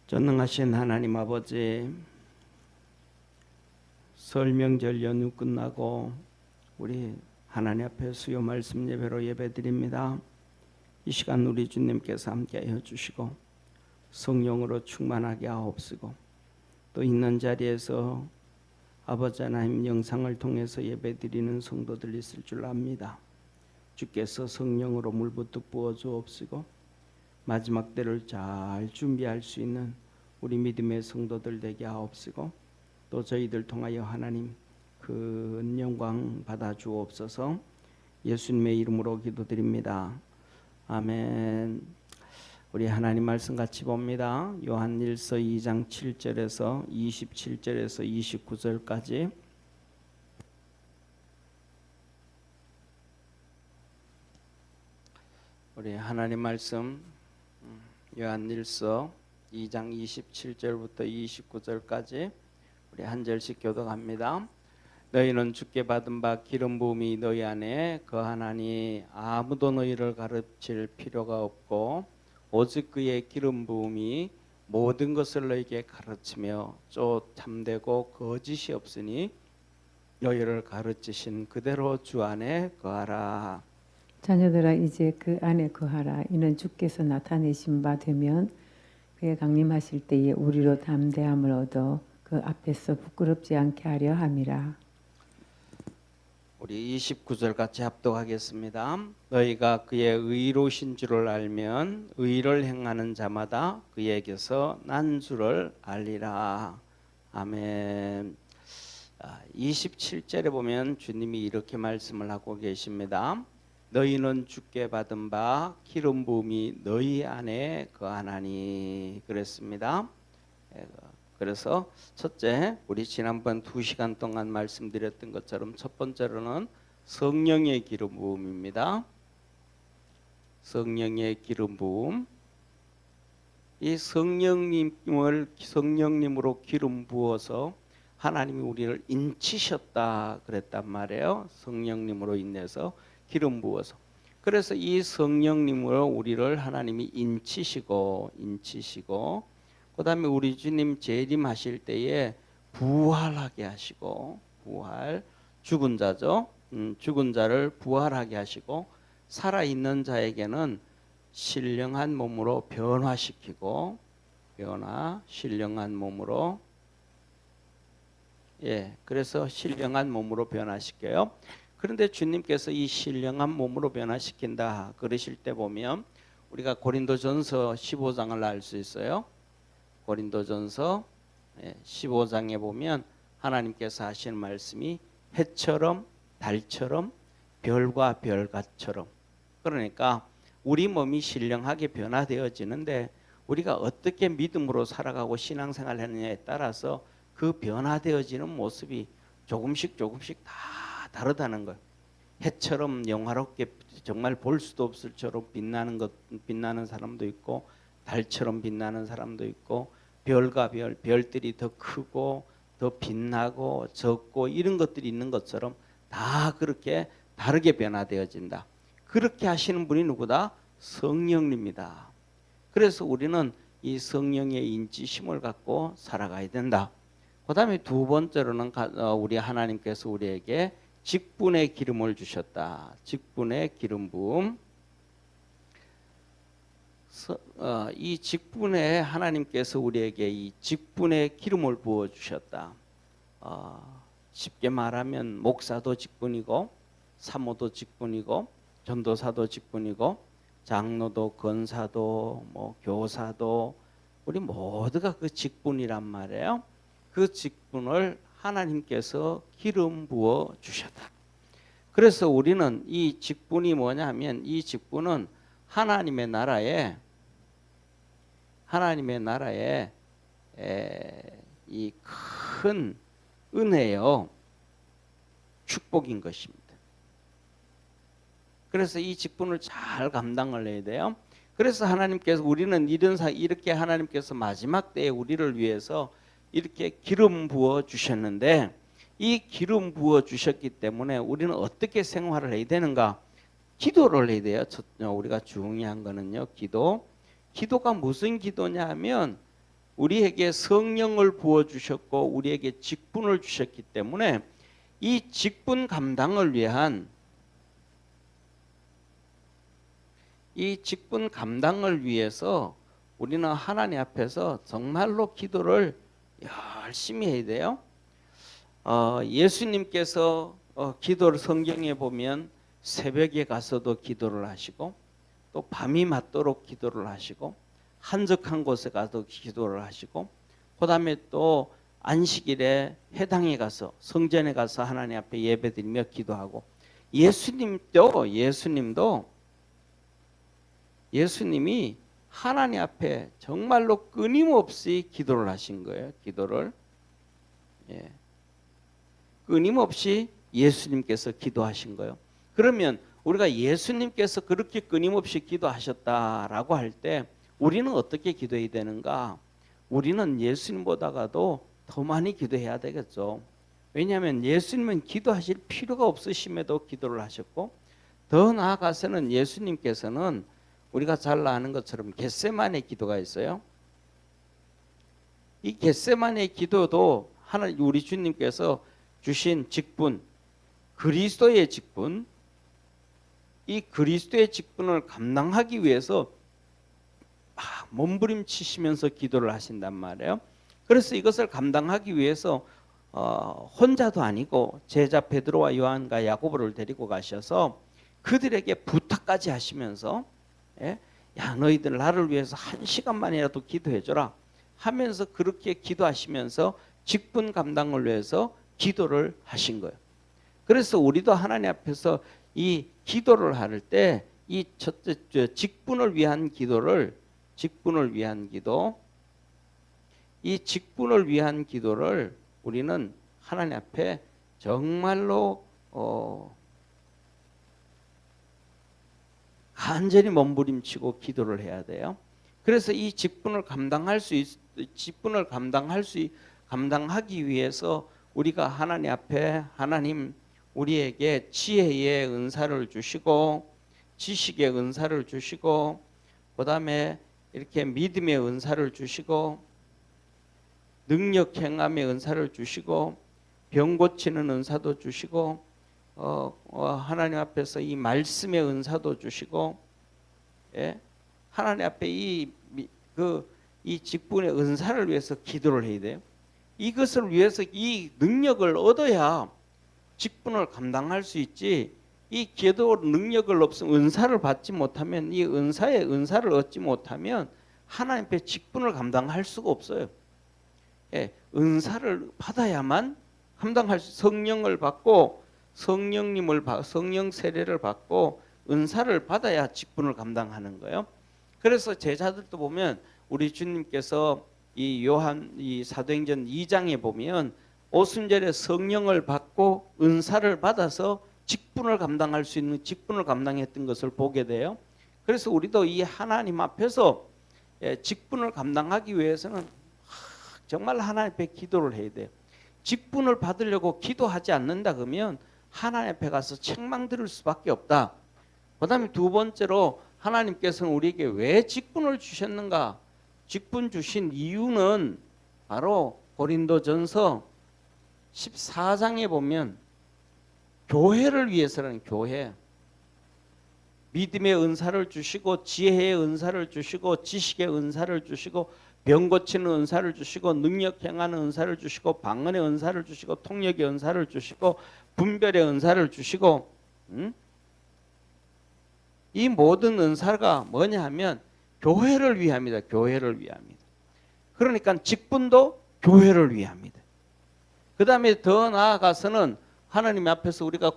전능하신 하나님 아버지, 설 명절 연휴 끝나고 우리 하나님 앞에 수요 말씀 예배로 예배드립니다. 이 시간 우리 주님께서 함께하여 주시고 성령으로 충만하게 하옵시고, 또 있는 자리에서 아버지 하나님 영상을 통해서 예배드리는 성도들 있을 줄 압니다. 주께서 성령으로 물부터 부어 주옵시고 마지막 때를 잘 준비할 수 있는 우리 믿음의 성도들 되게 하옵시고, 또 저희들 통하여 하나님 큰 영광 받아 주옵소서. 예수님의 이름으로 기도드립니다. 아멘. 우리 하나님 말씀 같이 봅니다. 요한일서 2장 7절에서 27절에서 29절까지 우리 하나님 말씀 요한일서 2장 27절부터 29절까지 우리 한 절씩 교독합니다. 너희는 주께 받은 바 기름 부음이 너희 안에 거하나니 아무도 너희를 가르칠 필요가 없고 오직 그의 기름 부음이 모든 것을 너희에게 가르치며 또 참되고 거짓이 없으니 너희를 가르치신 그대로 주 안에 거하라. 자녀들아 이제 그 안에 거하라. 이는 주께서 나타내신 바 되면 그의 강림하실 때에 우리로 담대함을 얻어 그 앞에서 부끄럽지 않게 하려 함이라. 우리 29절 같이 합독하겠습니다. 너희가 그의 의로우신 줄을 알면 의를 행하는 자마다 그에게서 난 줄을 알리라. 아멘. 27절에 보면 주님이 이렇게 말씀을 하고 계십니다. 너희는 주께 받은 바 기름 부음이 너희 안에 거하나니 그랬습니다. 그래서 첫째, 우리 지난번 2시간 동안 말씀드렸던 것처럼 첫 번째로는 성령의 기름 부음입니다. 성령의 기름 부음. 이 성령님으로 기름 부어서 하나님이 우리를 인치셨다 그랬단 말이에요. 성령님으로 인해서 기름 부어서. 그래서 이 성령님으로 우리를 하나님이 인치시고 그 다음에 우리 주님 재림하실 때에 부활하게 하시고, 부활, 죽은 자죠. 죽은 자를 부활하게 하시고 살아있는 자에게는 신령한 몸으로 변화시키고, 신령한 몸으로, 그래서 신령한 몸으로 변화시켜요. 그런데 주님께서 이 신령한 몸으로 변화시킨다 그러실 때 보면 우리가 고린도전서 15장을 알 수 있어요. 고린도전서 15장에 보면 하나님께서 하시는 말씀이 해처럼 달처럼 별과 별같처럼, 그러니까 우리 몸이 신령하게 변화되어지는데 우리가 어떻게 믿음으로 살아가고 신앙생활을 하느냐에 따라서 그 변화되어지는 모습이 조금씩 다 다르다는 거예요. 해처럼 영화롭게 정말 볼 수도 없을 처럼 빛나는 사람도 있고, 달처럼 빛나는 사람도 있고, 별과 별들이 더 크고 더 빛나고 적고 이런 것들이 있는 것처럼 다 그렇게 다르게 변화되어진다. 그렇게 하시는 분이 누구다? 성령님이다. 그래서 우리는 이 성령의 인치심을 갖고 살아가야 된다. 그 다음에 두 번째로는 우리 하나님께서 우리에게 직분의 기름을 주셨다. 직분의 기름 부음. 이 직분에 하나님께서 우리에게 이 직분의 기름을 부어 주셨다. 쉽게 말하면 목사도 직분이고, 사모도 직분이고, 전도사도 직분이고, 장로도, 권사도, 교사도, 우리 모두가 그 직분이란 말이에요. 그 직분을 하나님께서 기름 부어 주셨다. 그래서 우리는 이 직분이 뭐냐면, 이 직분은 하나님의 나라에 이 큰 은혜요, 축복인 것입니다. 그래서 이 직분을 잘 감당을 해야 돼요. 그래서 하나님께서 우리는 이렇게 하나님께서 마지막 때에 우리를 위해서 이렇게 기름 부어 주셨는데, 이 기름 부어 주셨기 때문에 우리는 어떻게 생활을 해야 되는가? 기도를 해야 돼요. 우리가 중요한 거는요, 기도가 무슨 기도냐 하면 우리에게 성령을 부어 주셨고 우리에게 직분을 주셨기 때문에 이 직분 감당을 위한 이 직분 감당을 위해서 우리는 하나님 앞에서 정말로 기도를 열심히 해야 돼요. 예수님께서 기도를 성경에 보면 새벽에 가서도 기도를 하시고 또 밤이 맞도록 기도를 하시고 한적한 곳에 가서 기도를 하시고 그다음에 또 안식일에 회당에 가서 성전에 가서 하나님 앞에 예배드리며 기도하고 예수님이 하나님 앞에 정말로 끊임없이 기도를 하신 거예요. 기도를 끊임없이 예수님께서 기도하신 거예요. 그러면 우리가 예수님께서 그렇게 끊임없이 기도하셨다라고 할 때 우리는 어떻게 기도해야 되는가? 우리는 예수님보다가도 더 많이 기도해야 되겠죠. 왜냐하면 예수님은 기도하실 필요가 없으심에도 기도를 하셨고 더 나아가서는 예수님께서는 우리가 잘 아는 것처럼 겟세마네 기도가 있어요. 이 겟세마네 기도도 하나님 우리 주님께서 주신 직분, 그리스도의 직분, 이 그리스도의 직분을 감당하기 위해서 몸부림치시면서 기도를 하신단 말이에요. 그래서 이것을 감당하기 위해서 혼자도 아니고 제자 베드로와 요한과 야고보를 데리고 가셔서 그들에게 부탁까지 하시면서 야 너희들 나를 위해서 1시간만이라도 기도해줘라 하면서 그렇게 기도하시면서 직분 감당을 위해서 기도를 하신 거예요. 그래서 우리도 하나님 앞에서 이 기도를 할 때 이 첫째 직분을 위한 기도를 우리는 하나님 앞에 정말로 간절히 몸부림치고 기도를 해야 돼요. 그래서 이 직분을 감당하기 위해서 우리가 하나님 앞에 하나님 우리에게 지혜의 은사를 주시고 지식의 은사를 주시고 그다음에 이렇게 믿음의 은사를 주시고 능력 행함의 은사를 주시고 병 고치는 은사도 주시고 하나님 앞에서 이 말씀의 은사도 주시고 하나님 앞에 이 직분의 은사를 위해서 기도를 해야 돼요. 이것을 위해서 이 능력을 얻어야 직분을 감당할 수 있지. 이 기도 능력을 없으면 은사를 받지 못하면 이 은사를 얻지 못하면 하나님 앞에 직분을 감당할 수가 없어요. 은사를 받아야만 감당할 수 성령을 받고 성령 세례를 받고 은사를 받아야 직분을 감당하는 거예요. 그래서 제자들도 보면 우리 주님께서 이 사도행전 2장에 보면 오순절에 성령을 받고 은사를 받아서 직분을 감당할 수 있는 직분을 감당했던 것을 보게 돼요. 그래서 우리도 이 하나님 앞에서 직분을 감당하기 위해서는 정말 하나님 앞에 기도를 해야 돼요. 직분을 받으려고 기도하지 않는다 그러면 하나님 앞에 가서 책망 들을 수밖에 없다. 그 다음에 두 번째로 하나님께서는 우리에게 왜 직분을 주셨는가? 직분 주신 이유는 바로 고린도전서 14장에 보면 교회를 위해서라는 교회. 믿음의 은사를 주시고 지혜의 은사를 주시고 지식의 은사를 주시고 병 고치는 은사를 주시고 능력 행하는 은사를 주시고 방언의 은사를 주시고 통역의 은사를 주시고 분별의 은사를 주시고 이 모든 은사가 뭐냐 하면 교회를 위함이다. 교회를 위함이다. 그러니까 직분도 교회를 위함이다. 그 다음에 더 나아가서는 하나님 앞에서 우리가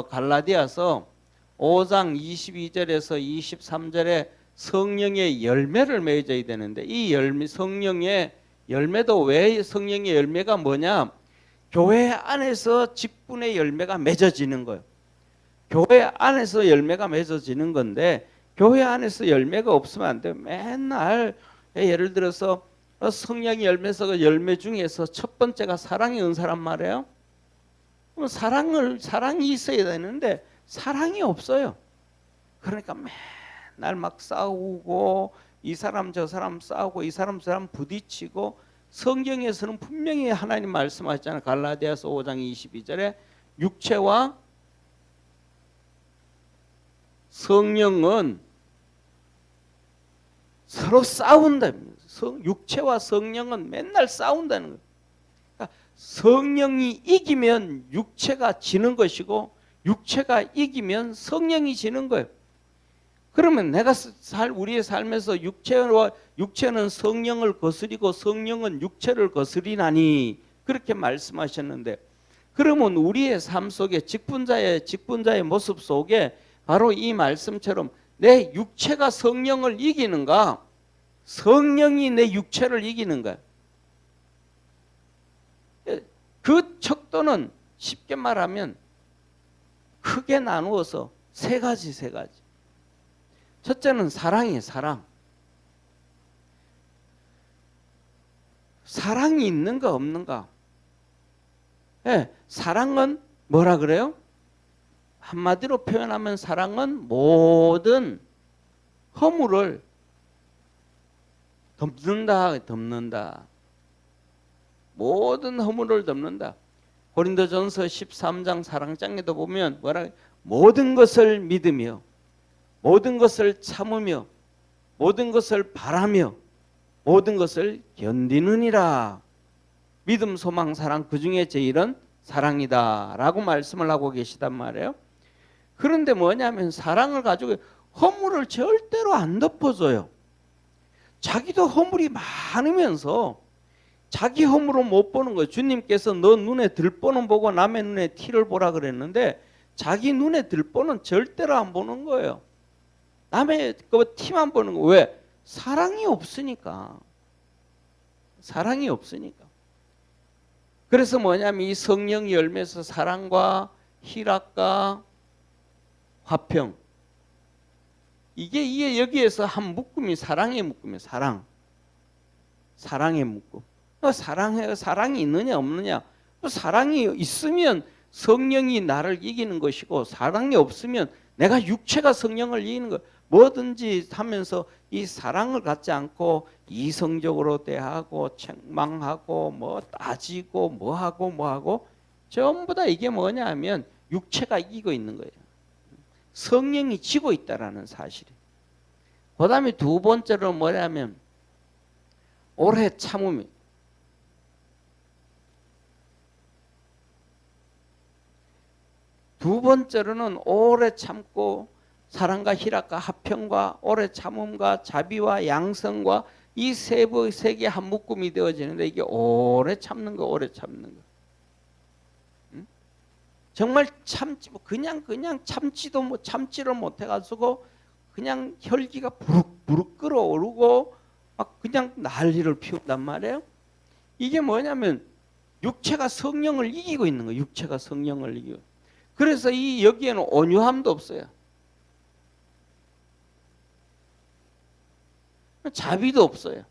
갈라디아서 5장 22절에서 23절에 성령의 열매를 맺어야 되는데 이 성령의 열매도 왜 성령의 열매가 뭐냐? 교회 안에서 직분의 열매가 맺어지는 거예요. 교회 안에서 열매가 맺어지는 건데 교회 안에서 열매가 없으면 안 돼요. 맨날 예를 들어서 성령의 열매 중에서 첫 번째가 사랑의 은사란 말이에요. 그럼 사랑이 있어야 되는데 사랑이 없어요. 그러니까 맨날 막 싸우고 이 사람 저 사람 싸우고 이 사람 저 사람 부딪히고 성경에서는 분명히 하나님 말씀하셨잖아요. 갈라디아서 5장 22절에 육체와 성령은 서로 싸운다. 육체와 성령은 맨날 싸운다는 거예요. 그러니까 성령이 이기면 육체가 지는 것이고 육체가 이기면 성령이 지는 거예요. 그러면 우리의 삶에서 육체는 성령을 거스리고 성령은 육체를 거스리나니 그렇게 말씀하셨는데, 그러면 우리의 삶 속에 직분자의 모습 속에 바로 이 말씀처럼 내 육체가 성령을 이기는가, 성령이 내 육체를 이기는가? 그 척도는 쉽게 말하면 크게 나누어서 세 가지. 첫째는 사랑이에요. 사랑이 있는가 없는가? 네, 사랑은 뭐라 그래요? 한마디로 표현하면 사랑은 모든 허물을 덮는다. 모든 허물을 덮는다. 고린도전서 13장 사랑장에도 보면 뭐라 그래요? 모든 것을 믿으며 모든 것을 참으며 모든 것을 바라며 모든 것을 견디느니라. 믿음, 소망, 사랑, 그 중에 제일은 사랑이다 라고 말씀을 하고 계시단 말이에요. 그런데 뭐냐면 사랑을 가지고 허물을 절대로 안 덮어줘요. 자기도 허물이 많으면서 자기 허물은 못 보는 거예요. 주님께서 너 눈에 들보는 보고 남의 눈에 티를 보라 그랬는데 자기 눈에 들보는 절대로 안 보는 거예요. 남의 그 티만 보는 거. 왜? 사랑이 없으니까. 그래서 뭐냐면 이 성령 열매에서 사랑과 희락과 화평, 이게 여기에서 한 묶음이 사랑의 묶음이에요. 사랑의 묶음. 사랑이 있느냐 없느냐? 사랑이 있으면 성령이 나를 이기는 것이고, 사랑이 없으면 내가 육체가 성령을 이기는 거. 뭐든지 하면서 이 사랑을 갖지 않고 이성적으로 대하고 책망하고 뭐 따지고 뭐하고 전부 다 이게 뭐냐 하면 육체가 이기고 있는 거예요. 성령이 지고 있다라는 사실이. 그 다음에 두 번째로 뭐냐면 오래 참음이. 두 번째로는 오래 참고 사랑과 희락과 화평과 오래 참음과 자비와 양성과 이 세 개 한 묶음이 되어지는데, 이게 오래 참는 거. 응? 정말 그냥 참지를 못해가지고 그냥 혈기가 부룩부룩 끓어오르고 막 그냥 난리를 피운단 말이에요. 이게 뭐냐면 육체가 성령을 이기고 있는 거예요. 그래서 여기에는 온유함도 없어요. 자비도 없어요.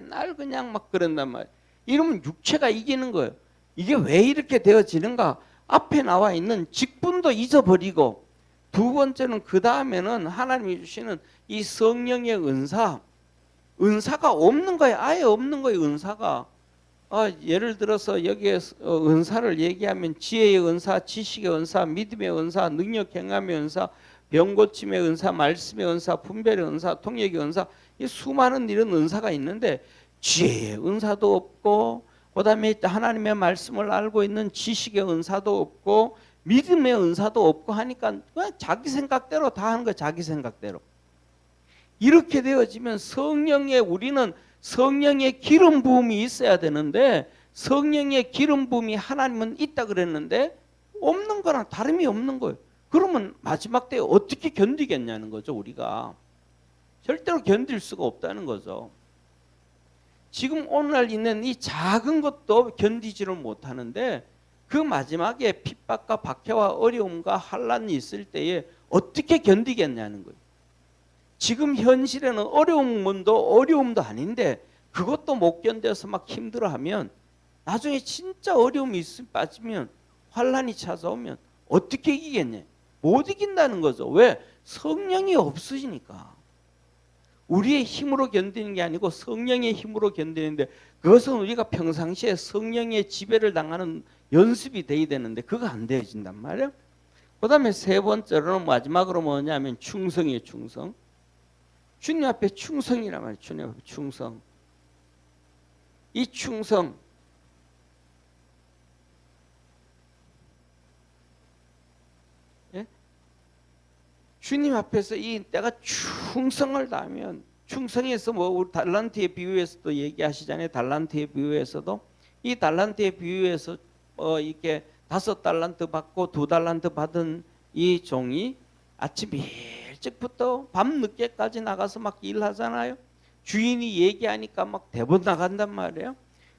맨날 그냥 막 그런단 말이에요. 이러면 육체가 이기는 거예요. 이게 왜 이렇게 되어지는가? 앞에 나와 있는 직분도 잊어버리고, 두 번째는 그 다음에는 하나님이 주시는 이 성령의 은사가 없는 거예요. 아예 없는 거예요. 은사가. 예를 들어서 여기에 은사를 얘기하면 지혜의 은사, 지식의 은사, 믿음의 은사, 능력 행함의 은사, 병 고침의 은사, 말씀의 은사, 분별의 은사, 통역의 은사, 이 수많은 이런 은사가 있는데 지혜의 은사도 없고, 그 다음에 하나님의 말씀을 알고 있는 지식의 은사도 없고, 믿음의 은사도 없고 하니까 그냥 자기 생각대로 다 하는 거야. 자기 생각대로. 이렇게 되어지면 우리는 성령의 기름 부음이 있어야 되는데, 성령의 기름 부음이 하나님은 있다 그랬는데 없는 거랑 다름이 없는 거예요. 그러면 마지막 때에 어떻게 견디겠냐는 거죠. 우리가 절대로 견딜 수가 없다는 거죠. 지금 오늘날 있는 이 작은 것도 견디지를 못하는데 그 마지막에 핍박과 박해와 어려움과 환난이 있을 때에 어떻게 견디겠냐는 거예요. 지금 현실에는 어려움도 아닌데 그것도 못 견뎌서 막 힘들어하면 나중에 진짜 어려움이 빠지면, 환난이 찾아오면 어떻게 이기겠냐? 못 이긴다는 거죠. 왜? 성령이 없으시니까. 우리의 힘으로 견디는 게 아니고 성령의 힘으로 견디는데, 그것은 우리가 평상시에 성령의 지배를 당하는 연습이 돼야 되는데 그거 안 되어진단 말이에요. 그 다음에 세 번째로는 마지막으로 뭐냐면 충성이에요. 충성. 주님 앞에 충성이란 말이에요. 주님 앞에 충성. 이 충성, 예? 주님 앞에서 이 내가 충성을 다하면, 충성에서 뭐 우리 달란트의 비유에서도 얘기하시잖아요. 달란트의 비유에서도 이 달란트의 비유에서 이렇게 5달란트 받고 2달란트 받은 이 종이 아침 일찍부터 밤 늦게까지 나가서 막 일하잖아요. 주인이 얘기하니까 막 대번 나간단 말이에요.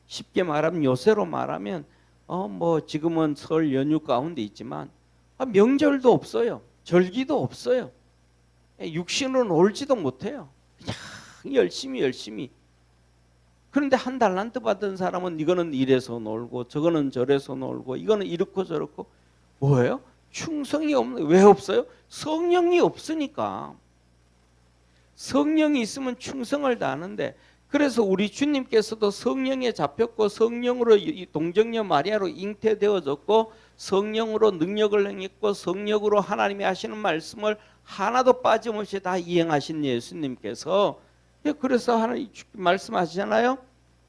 쉽게 말하면, 요새로 말하면 뭐 지금은 설 연휴 가운데 있지만 명절도 없어요. 절기도 없어요. 육신으로 놀지도 못해요. 그냥 열심히. 그런데 1달란트 받은 사람은 이거는 이래서 놀고 저거는 저래서 놀고 이거는 이렇고 저렇고. 뭐예요? 충성이 없는. 왜 없어요? 성령이 없으니까. 성령이 있으면 충성을 다하는데, 그래서 우리 주님께서도 성령에 잡혔고 성령으로 동정녀 마리아로 잉태되어졌고 성령으로 능력을 행했고 성령으로 하나님이 하시는 말씀을 하나도 빠짐없이 다 이행하신 예수님께서, 그래서 하나님 말씀하시잖아요.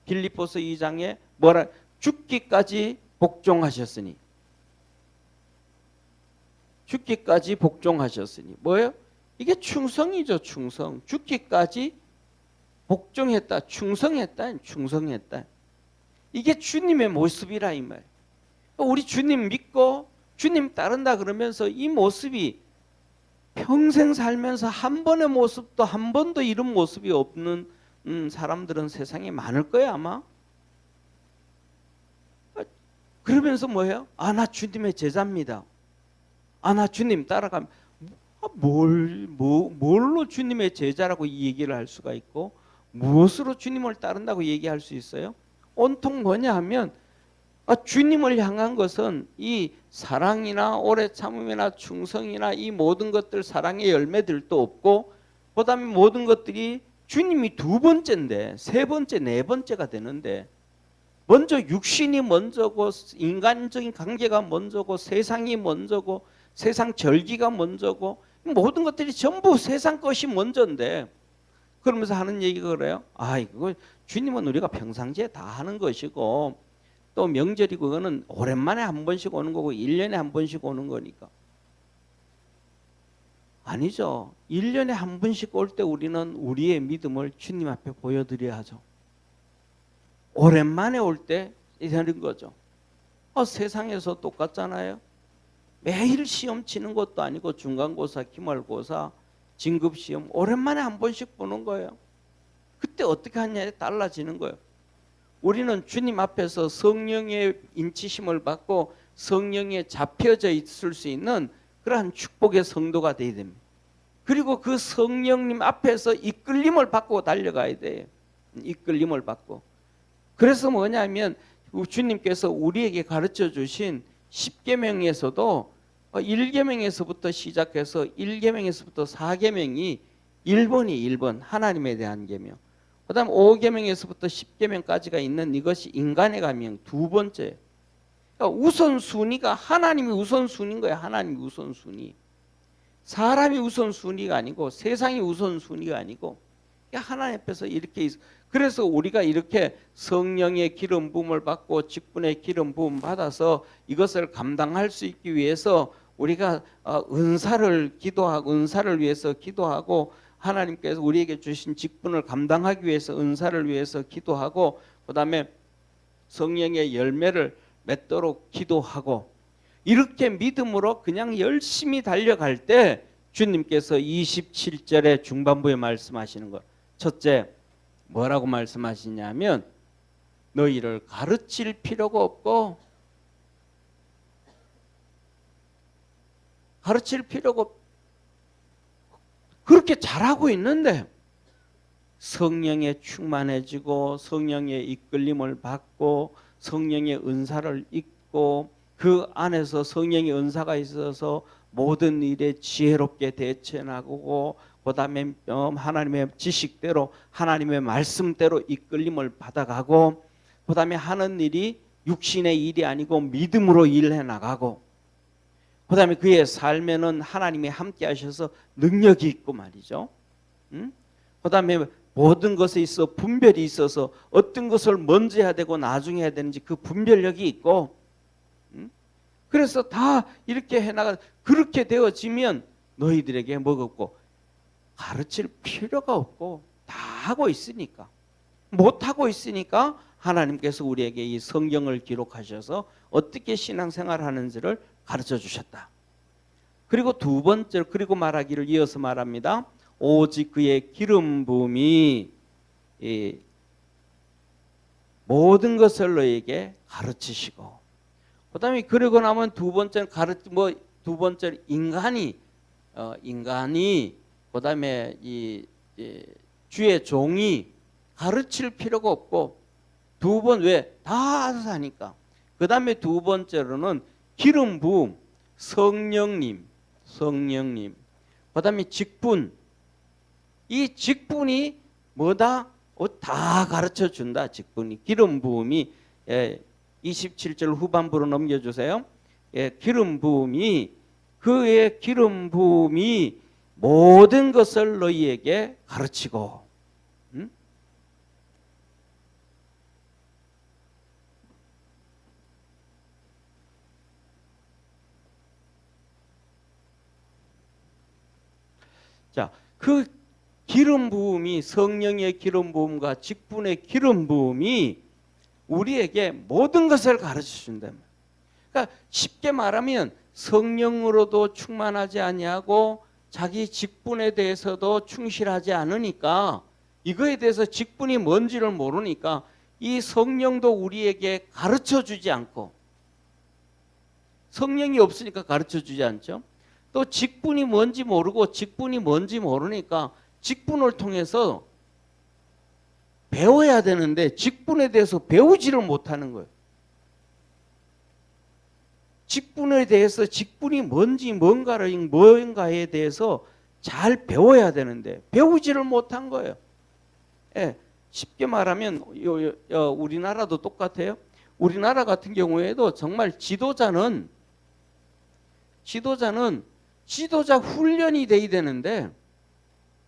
빌립보서 2장에 뭐라, 죽기까지 복종하셨으니. 죽기까지 복종하셨으니 뭐예요? 이게 충성이죠. 충성. 죽기까지 복종했다, 충성했다. 이게 주님의 모습이라 이 말. 우리 주님 믿고 주님 따른다 그러면서 이 모습이 평생 살면서 한 번의 모습도 한 번도 이런 모습이 없는 사람들은 세상에 많을 거예요 아마. 그러면서 뭐예요? 나 주님의 제자입니다. 나 주님 따라가면, 뭘로 주님의 제자라고 이 얘기를 할 수가 있고 무엇으로 주님을 따른다고 얘기할 수 있어요? 온통 뭐냐 하면 주님을 향한 것은 이 사랑이나 오래 참음이나 충성이나 이 모든 것들, 사랑의 열매들도 없고, 그 다음에 모든 것들이 주님이 2번째인데 3번째, 4번째가 되는데, 먼저 육신이 먼저고 인간적인 관계가 먼저고 세상이 먼저고 세상 절기가 먼저고 모든 것들이 전부 세상 것이 먼저인데, 그러면서 하는 얘기가 그래요. 이거 주님은 우리가 평상시에 다 하는 것이고 또 명절이고 그거는 오랜만에 한 번씩 오는 거고 1년에 한 번씩 오는 거니까. 아니죠. 1년에 한 번씩 올 때 우리는 우리의 믿음을 주님 앞에 보여드려야 하죠. 오랜만에 올 때 이러는 거죠. 세상에서 똑같잖아요. 매일 시험 치는 것도 아니고 중간고사, 기말고사, 진급시험 오랜만에 한 번씩 보는 거예요. 그때 어떻게 하냐에 달라지는 거예요. 우리는 주님 앞에서 성령의 인치심을 받고 성령에 잡혀져 있을 수 있는 그러한 축복의 성도가 되어야 됩니다. 그리고 그 성령님 앞에서 이끌림을 받고 달려가야 돼요. 이끌림을 받고. 그래서 뭐냐면 주님께서 우리에게 가르쳐 주신 10계명에서도 1계명에서부터 시작해서 1계명에서부터 4계명이 1번 하나님에 대한 계명, 그 다음 5계명에서부터 10계명까지가 있는 이것이 인간의 계명 2번째. 그러니까 우선순위가 하나님이 우선순위인 거예요. 하나님이 우선순위. 사람이 우선순위가 아니고 세상이 우선순위가 아니고 하나님 앞에서 이렇게 있어. 그래서 우리가 이렇게 성령의 기름 부음을 받고 직분의 기름 부음 받아서 이것을 감당할 수 있기 위해서 우리가 은사를 기도하고 은사를 위해서 기도하고 하나님께서 우리에게 주신 직분을 감당하기 위해서 은사를 위해서 기도하고 그다음에 성령의 열매를 맺도록 기도하고 이렇게 믿음으로 그냥 열심히 달려갈 때 주님께서 27절의 중반부에 말씀하시는 것. 첫째, 뭐라고 말씀하시냐면 너희를 가르칠 필요가 없고 그렇게 잘하고 있는데 성령에 충만해지고 성령의 이끌림을 받고 성령의 은사를 입고 그 안에서 성령의 은사가 있어서 모든 일에 지혜롭게 대처해 나가고 그다음에 하나님의 지식대로 하나님의 말씀대로 이끌림을 받아가고 그다음에 하는 일이 육신의 일이 아니고 믿음으로 일해 나가고 그다음에 그의 삶에는 하나님이 함께 하셔서 능력이 있고 말이죠. 그다음에 모든 것에 있어 분별이 있어서 어떤 것을 먼저 해야 되고 나중에 해야 되는지 그 분별력이 있고 그래서 다 이렇게 해나가 그렇게 되어지면 너희들에게 먹었고 가르칠 필요가 없고 다 하고 있으니까 못하고 있으니까 하나님께서 우리에게 이 성경을 기록하셔서 어떻게 신앙생활을 하는지를 가르쳐 주셨다. 그리고 두 번째로 그리고 말하기를 이어서 말합니다. 오직 그의 기름 부음이 모든 것을 너에게 가르치시고 그다음에 그러고 나면 두 번째는 두 번째로 인간이 그다음에 이 주의 종이 가르칠 필요가 없고 두 번 왜 다 알아서 하니까 그다음에 두 번째로는 기름 부음 성령님 그다음에 직분 이 직분이 뭐다? 다 가르쳐 준다. 직분이 기름 부음이 27절 후반부로 넘겨주세요. 기름 부음이 그의 기름 부음이 모든 것을 너희에게 가르치고 자, 그 기름 부음이 성령의 기름 부음과 직분의 기름 부음이 우리에게 모든 것을 가르쳐 준다. 그러니까 쉽게 말하면 성령으로도 충만하지 아니하고 자기 직분에 대해서도 충실하지 않으니까 이거에 대해서 직분이 뭔지를 모르니까 이 성령도 우리에게 가르쳐 주지 않고 성령이 없으니까 가르쳐 주지 않죠. 또 직분이 뭔지 모르고 직분이 뭔지 모르니까 직분을 통해서 배워야 되는데 직분에 대해서 배우지를 못하는 거예요. 직분에 대해서 직분이 뭔지 뭔가에 대해서 잘 배워야 되는데 배우지를 못한 거예요. 예, 쉽게 말하면 우리나라도 똑같아요. 우리나라 같은 경우에도 정말 지도자는 지도자 훈련이 돼야 되는데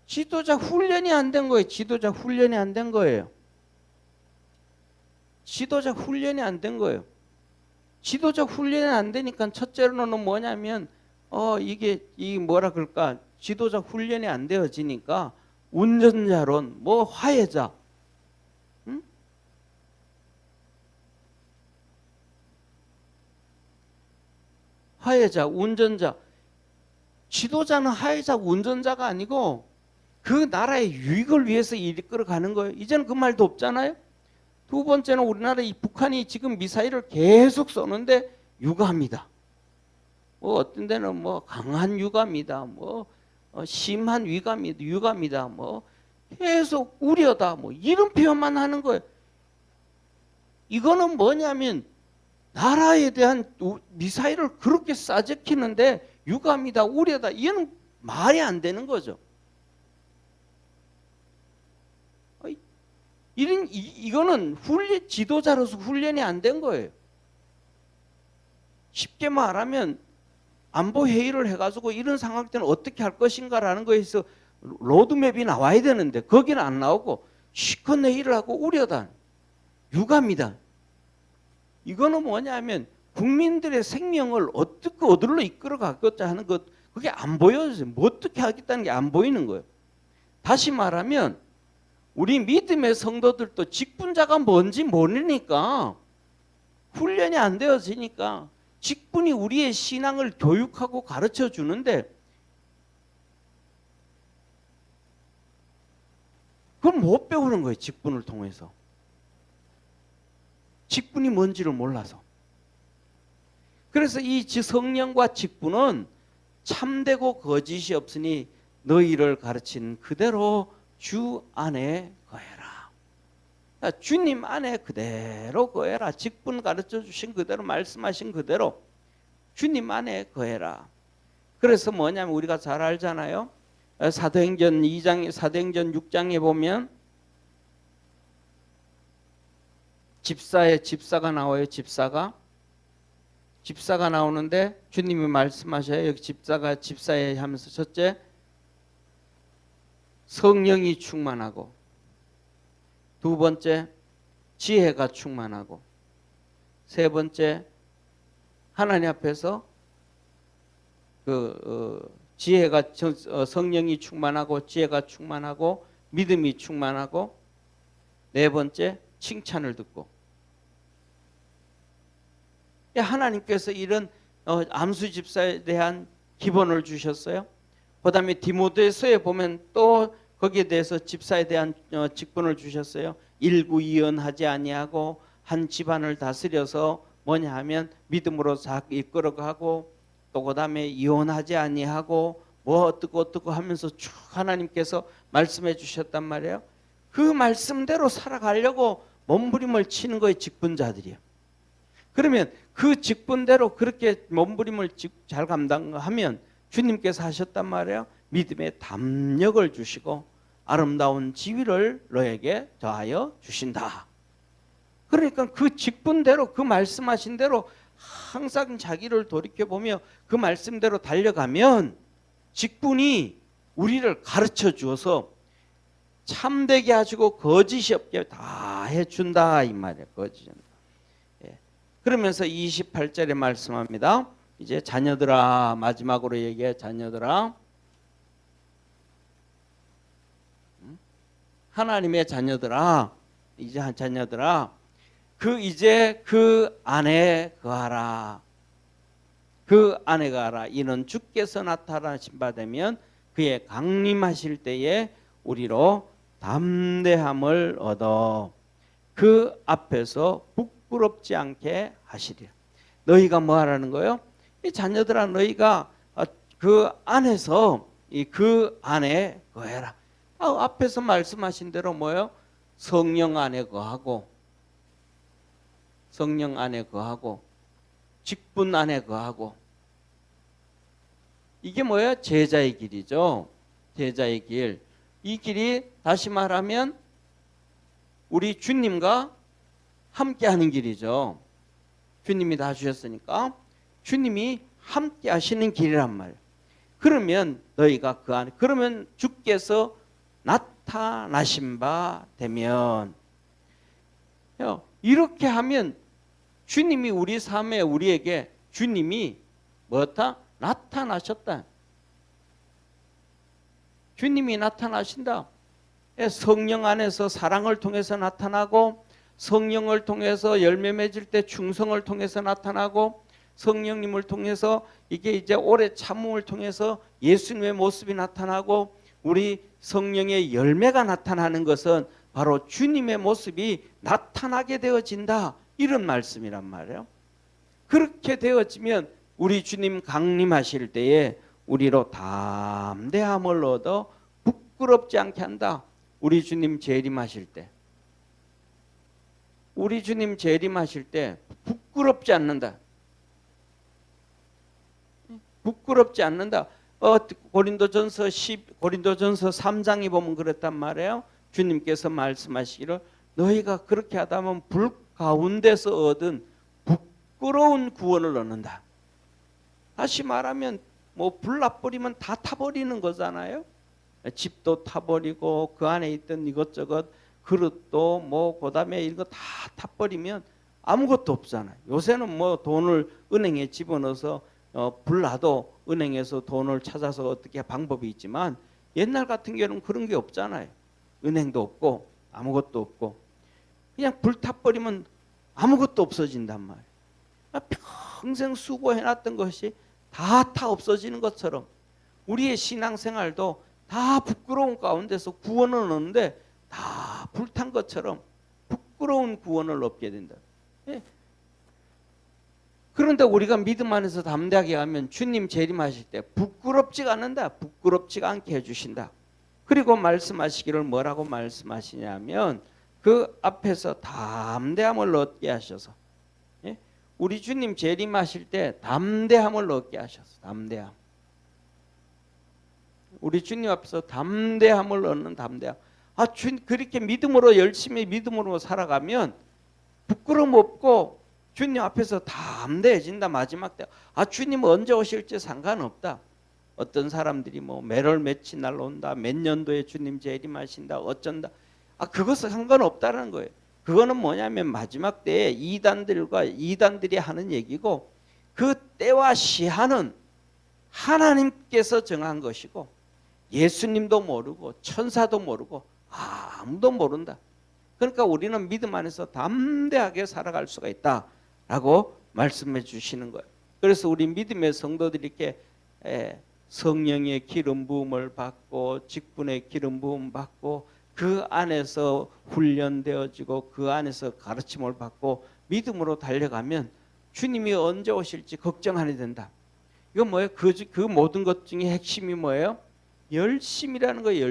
지도자 훈련이 안 된 거예요. 지도자 훈련이 안 된 거예요. 지도자 훈련이 안 된 거예요. 지도자 훈련이 안 되니까 첫째로는 뭐냐면 이게 뭐라 그럴까? 지도자 훈련이 안 되어지니까 운전자론 화해자 화해자, 운전자. 지도자는 화해자, 운전자가 아니고 그 나라의 유익을 위해서 이끌어가는 거예요. 이제는 그 말도 없잖아요. 두 번째는 우리나라 이 북한이 지금 미사일을 계속 쏘는데 유감이다. 어떤 데는 강한 유감이다. 심한 유감이다. 계속 우려다. 이런 표현만 하는 거예요. 이거는 뭐냐면 나라에 대한 미사일을 그렇게 쏴제키는데 유감이다, 우려다. 이거는 말이 안 되는 거죠. 이거는 지도자로서 훈련이 안 된 거예요. 쉽게 말하면 안보 회의를 해가지고 이런 상황 때는 어떻게 할 것인가라는 거에서 로드맵이 나와야 되는데 거기는 안 나오고 시컷 회의를 하고 우려다, 유감이다. 이거는 뭐냐면 국민들의 생명을 어떻게 어디로 이끌어 가겠다 하는 것 그게 안 보여요. 어떻게 하겠다는 게 안 보이는 거예요. 다시 말하면 우리 믿음의 성도들도 직분자가 뭔지 모르니까 훈련이 안 되어지니까 직분이 우리의 신앙을 교육하고 가르쳐 주는데 그걸 못 배우는 거예요. 직분을 통해서. 직분이 뭔지를 몰라서. 그래서 이 성령과 직분은 참되고 거짓이 없으니 너희를 가르친 그대로 주 안에 거해라. 그러니까 주님 안에 그대로 거해라. 직분 가르쳐 주신 그대로 말씀하신 그대로 주님 안에 거해라. 그래서 뭐냐면 우리가 잘 알잖아요. 사도행전 2장, 사도행전 6장에 보면 집사가 나와요. 집사가 나오는데 주님이 말씀하셔요. 여기 집사에 하면서 첫째, 성령이 충만하고, 두 번째, 지혜가 충만하고, 세 번째, 하나님 앞에서 성령이 충만하고, 지혜가 충만하고, 믿음이 충만하고, 네 번째, 칭찬을 듣고. 하나님께서 이런 암수 집사에 대한 기본을 주셨어요. 그 다음에 디모데서에 보면 또 거기에 대해서 집사에 대한 직분을 주셨어요. 일구이연하지 아니하고 한 집안을 다스려서 뭐냐 하면 믿음으로 잘 이끌어가고, 또 그 다음에 이혼하지 아니하고 뭐 어떻고 하면서 쭉 하나님께서 말씀해 주셨단 말이에요. 그 말씀대로 살아가려고 몸부림을 치는 거예요. 직분자들이요. 그러면 그 직분대로 그렇게 몸부림을 잘 감당하면 주님께서 하셨단 말이에요. 믿음의 담력을 주시고 아름다운 지위를 너에게 더하여 주신다. 그러니까 그 직분대로, 그 말씀하신 대로 항상 자기를 돌이켜보며 그 말씀대로 달려가면 직분이 우리를 가르쳐 주어서 참되게 하시고 거짓이 없게 다 해준다 이 말이에요. 거짓은. 그러면서 28절에 말씀합니다. 이제 자녀들아, 마지막으로 얘기해. 자녀들아, 하나님의 자녀들아, 이제 자녀들아, 이제 그 안에 거하라. 그 안에 거하라. 이는 주께서 나타나신 바 되면 그의 강림하실 때에 우리로 담대함을 얻어 그 앞에서 부끄럽지 않게 하시리라. 너희가 뭐 하라는 거예요? 이 자녀들아, 너희가 그 안에서 그 안에 거해라. 앞에서 말씀하신 대로 뭐예요? 성령 안에 거하고, 성령 안에 거하고, 직분 안에 거하고. 이게 뭐예요? 제자의 길이죠. 제자의 길. 이 길이 다시 말하면 우리 주님과 함께하는 길이죠. 주님이 다 주셨으니까 주님이 함께 하시는 길이란 말이에요. 그러면 너희가 그 안에, 그러면 주께서 나타나신 바 되면, 이렇게 하면 주님이 우리 삶에, 우리에게 주님이 뭐다? 나타나셨다. 주님이 나타나신다. 성령 안에서 사랑을 통해서 나타나고, 성령을 통해서 열매 맺을 때 충성을 통해서 나타나고, 성령님을 통해서 이게 이제 오래 참음을 통해서 예수님의 모습이 나타나고, 우리 성령의 열매가 나타나는 것은 바로 주님의 모습이 나타나게 되어진다. 이런 말씀이란 말이에요. 그렇게 되어지면 우리 주님 강림하실 때에 우리로 담대함을 얻어 부끄럽지 않게 한다. 우리 주님 재림하실 때, 우리 주님 재림하실 때 부끄럽지 않는다. 부끄럽지 않는다. 고린도전서 3장에 보면 그랬단 말이에요. 주님께서 말씀하시기를 너희가 그렇게 하다 보면 불 가운데서 얻은 부끄러운 구원을 얻는다. 다시 말하면 뭐 불 놔버리면 다 타버리는 거잖아요. 집도 타버리고 그 안에 있던 이것저것 그릇도 뭐 그다음에 이거 다 타버리면 아무것도 없잖아요. 요새는 뭐 돈을 은행에 집어넣어서 불 놔도 은행에서 돈을 찾아서 어떻게 방법이 있지만 옛날 같은 경우는 그런 게 없잖아요. 은행도 없고 아무것도 없고 그냥 불 타버리면 아무것도 없어진단 말이에요. 평생 수고해놨던 것이 다 없어지는 것처럼 우리의 신앙생활도 다 부끄러운 가운데서 구원을 얻는데 다 불탄 것처럼 부끄러운 구원을 얻게 된다. 그런데 우리가 믿음 안에서 담대하게 하면 주님 재림하실 때 부끄럽지가 않는다. 부끄럽지가 않게 해주신다. 그리고 말씀하시기를 뭐라고 말씀하시냐면 그 앞에서 담대함을 얻게 하셔서, 우리 주님 재림하실 때 담대함을 얻게 하셔서, 담대함. 우리 주님 앞에서 담대함을 얻는 담대함. 그렇게 믿음으로 열심히 믿음으로 살아가면 부끄러움 없고 주님 앞에서 담대해진다. 마지막 때 주님 언제 오실지 상관없다. 어떤 사람들이 뭐 매월 며칠 날 온다, 몇 년도에 주님 재림하신다, 어쩐다. 그것은 상관없다는 거예요. 그거는 뭐냐면 마지막 때에 이단들이 하는 얘기고, 그 때와 시한은 하나님께서 정한 것이고 예수님도 모르고 천사도 모르고 아무도 모른다. 그러니까 우리는 믿음 안에서 담대하게 살아갈 수가 있다라고 말씀해 주시는 거예요. 그래서 우리 믿음의 성도들이 이렇게 성령의 기름 부음을 받고 직분의 기름 부음 받고 그 안에서 훈련되어지고 그 안에서 가르침을 받고 믿음으로 달려가면 주님이 언제 오실지 걱정 안 해도 된다. 이거 뭐예요? 그 모든 것 중에 핵심이 뭐예요? 열심이라는 거예요.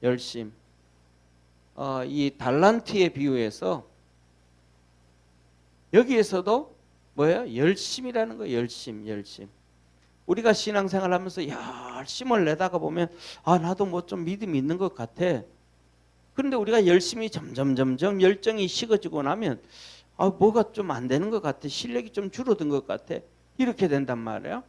열심. 이 달란트에 비유해서 여기에서도 뭐예요? 열심이라는 거예요. 열심. 우리가 신앙생활 하면서 열심을 내다가 보면 나도 뭐 좀 믿음이 있는 것 같아. 그런데 우리가 열심히 점점 열정이 식어지고 나면 뭐가 좀 안 되는 것 같아. 실력이 좀 줄어든 것 같아. 이렇게 된단 말이에요.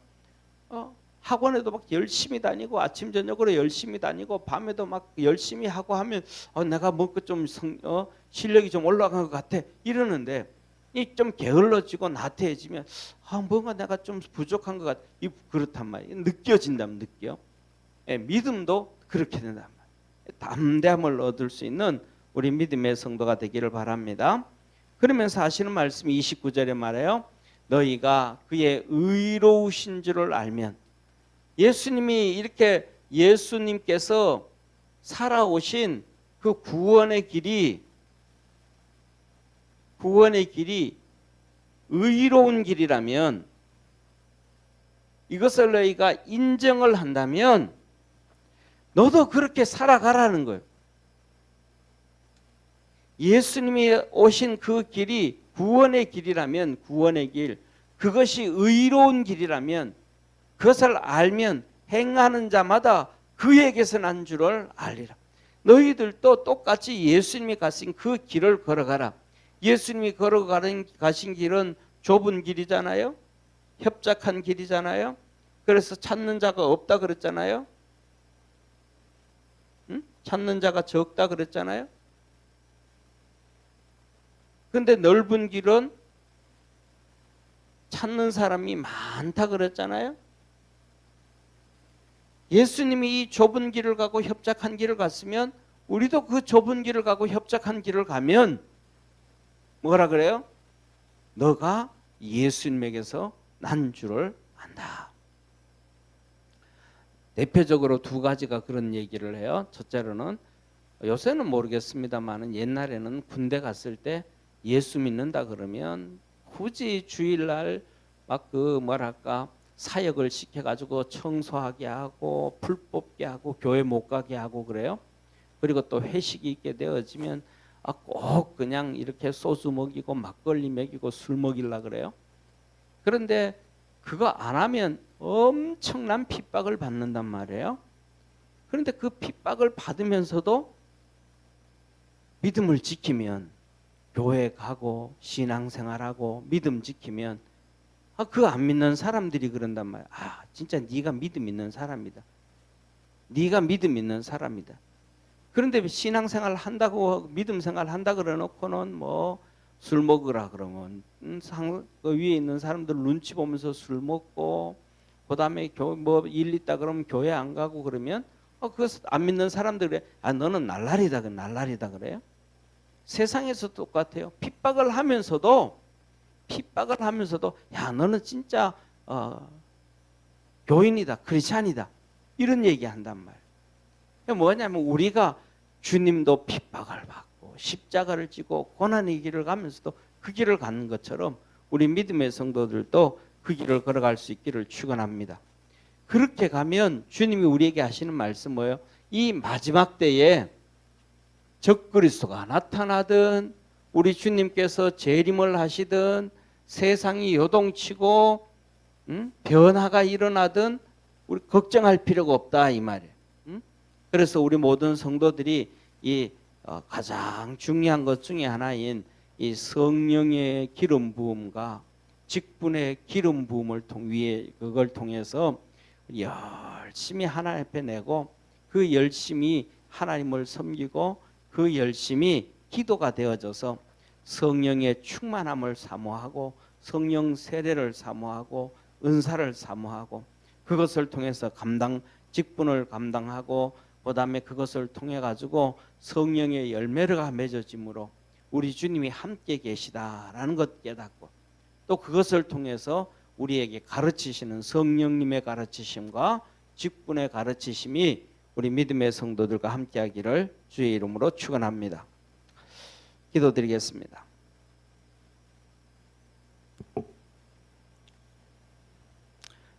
학원에도 막 열심히 다니고 아침 저녁으로 열심히 다니고 밤에도 막 열심히 하고 하면 내가 뭔가 좀 실력이 좀 올라간 것 같아. 이러는데 이 좀 게을러지고 나태해지면 뭔가 내가 좀 부족한 것 같아. 그렇단 말이에요. 느껴진다면 느껴. 믿음도 그렇게 된단 말이에요. 담대함을 얻을 수 있는 우리 믿음의 성도가 되기를 바랍니다. 그러면서 하시는 말씀이 29절에 말해요. 너희가 그의 의로우신 줄을 알면, 예수님이 이렇게 예수님께서 살아오신 그 구원의 길이 의로운 길이라면, 이것을 너희가 인정을 한다면 너도 그렇게 살아가라는 거예요. 예수님이 오신 그 길이 구원의 길이라면, 구원의 길, 그것이 의로운 길이라면, 그것을 알면 행하는 자마다 그에게서 난 줄을 알리라. 너희들도 똑같이 예수님이 가신 그 길을 걸어가라. 예수님이 가신 길은 좁은 길이잖아요. 협착한 길이잖아요. 그래서 찾는 자가 없다 그랬잖아요. 찾는 자가 적다 그랬잖아요. 근데 넓은 길은 찾는 사람이 많다 그랬잖아요. 예수님이 이 좁은 길을 가고 협착한 길을 갔으면 우리도 그 좁은 길을 가고 협착한 길을 가면 뭐라 그래요? 너가 예수님에게서 난 줄을 안다. 대표적으로 두 가지가 그런 얘기를 해요. 첫째로는, 요새는 모르겠습니다만 옛날에는 군대 갔을 때 예수 믿는다 그러면 굳이 주일날 막 사역을 시켜가지고 청소하게 하고 풀 뽑게 하고 교회 못 가게 하고 그래요. 그리고 또 회식이 있게 되어지면 꼭 그냥 이렇게 소주 먹이고 막걸리 먹이고 술 먹이려 그래요. 그런데 그거 안 하면 엄청난 핍박을 받는단 말이에요. 그런데 그 핍박을 받으면서도 믿음을 지키면, 교회 가고 신앙생활하고 믿음 지키면, 그 안 믿는 사람들이 그런단 말이야. 진짜 네가 믿음 있는 사람이다. 네가 믿음 있는 사람이다. 그런데 신앙생활 한다고, 믿음 생활 한다 그래놓고는 술 먹으라 그러면 그 위에 있는 사람들 눈치 보면서 술 먹고, 그 다음에 일 있다 그러면 교회 안 가고 그러면 그거 안 믿는 사람들이 너는 날라리다 그래요. 세상에서 똑같아요. 핍박을 하면서도 너는 진짜 교인이다, 크리스찬이다, 이런 얘기 한단 말이에요. 뭐냐면 우리가 주님도 핍박을 받고 십자가를 지고 고난의 길을 가면서도 그 길을 가는 것처럼 우리 믿음의 성도들도 그 길을 걸어갈 수 있기를 축원합니다. 그렇게 가면 주님이 우리에게 하시는 말씀 뭐예요? 이 마지막 때에 적그리스도가 나타나든 우리 주님께서 재림을 하시든 세상이 요동치고 변화가 일어나든 우리 걱정할 필요가 없다 이 말이에요. 응? 그래서 우리 모든 성도들이 이 가장 중요한 것 중에 하나인 이 성령의 기름 부음과 직분의 기름 부음을 위해 그걸 통해서 열심히 하나님 앞에 내고 그 열심히 하나님을 섬기고 그 열심히 기도가 되어져서 성령의 충만함을 사모하고 성령 세례를 사모하고 은사를 사모하고 그것을 통해서 직분을 감당하고 그다음에 그것을 통해 가지고 성령의 열매가 맺어짐으로 우리 주님이 함께 계시다라는 것 깨닫고 또 그것을 통해서 우리에게 가르치시는 성령님의 가르치심과 직분의 가르치심이 우리 믿음의 성도들과 함께하기를 주의 이름으로 축원합니다. 기도드리겠습니다.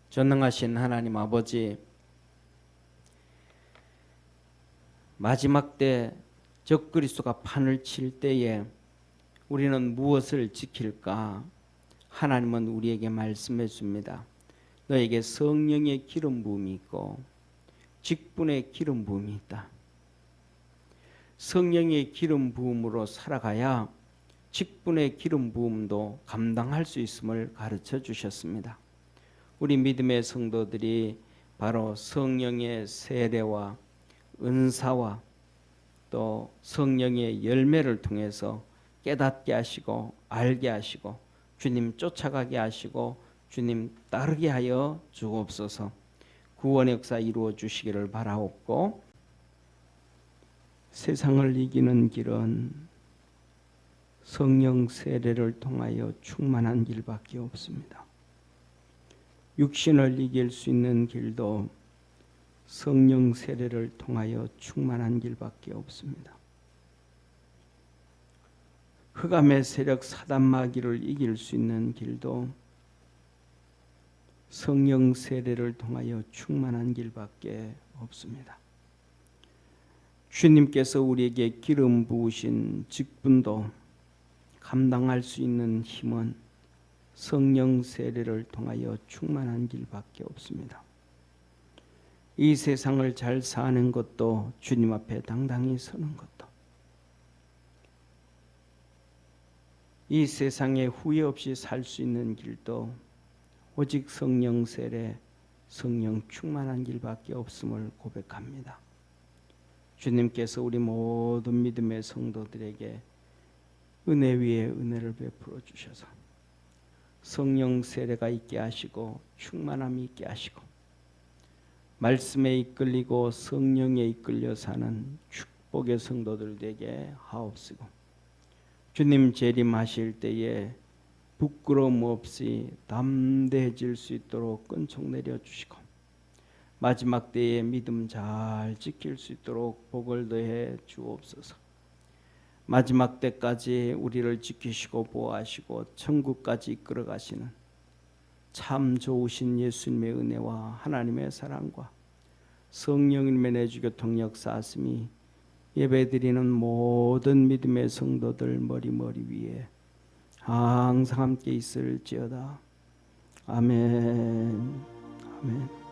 전능하신 하나님 아버지, 마지막 때 적그리스도가 판을 칠 때에 우리는 무엇을 지킬까? 하나님은 우리에게 말씀해 줍니다. 너에게 성령의 기름 부음이 있고 직분의 기름 부음이 있다. 성령의 기름 부음으로 살아가야 직분의 기름 부음도 감당할 수 있음을 가르쳐 주셨습니다. 우리 믿음의 성도들이 바로 성령의 세례와 은사와 또 성령의 열매를 통해서 깨닫게 하시고 알게 하시고 주님 쫓아가게 하시고 주님 따르게 하여 주옵소서. 구원의 역사 이루어 주시기를 바라옵고 세상을 이기는 길은 성령 세례를 통하여 충만한 길밖에 없습니다. 육신을 이길 수 있는 길도 성령 세례를 통하여 충만한 길밖에 없습니다. 흑암의 세력 사단 마귀를 이길 수 있는 길도 성령 세례를 통하여 충만한 길밖에 없습니다. 주님께서 우리에게 기름 부으신 직분도 감당할 수 있는 힘은 성령 세례를 통하여 충만한 길밖에 없습니다. 이 세상을 잘 사는 것도 주님 앞에 당당히 서는 것도 이 세상에 후회 없이 살 수 있는 길도 오직 성령 세례, 성령 충만한 길밖에 없음을 고백합니다. 주님께서 우리 모든 믿음의 성도들에게 은혜 위에 은혜를 베풀어 주셔서 성령 세례가 있게 하시고 충만함이 있게 하시고 말씀에 이끌리고 성령에 이끌려 사는 축복의 성도들 되게 하옵시고 주님 재림하실 때에 부끄러움 없이 담대해질 수 있도록 끈총 내려주시고 마지막 때에 믿음 잘 지킬 수 있도록 복을 더해 주옵소서. 마지막 때까지 우리를 지키시고 보호하시고 천국까지 이끌어 가시는 참 좋으신 예수님의 은혜와 하나님의 사랑과 성령님의 내주교통 역사하심이 예배드리는 모든 믿음의 성도들 머리 위에 항상 함께 있을지어다. 아멘. 아멘.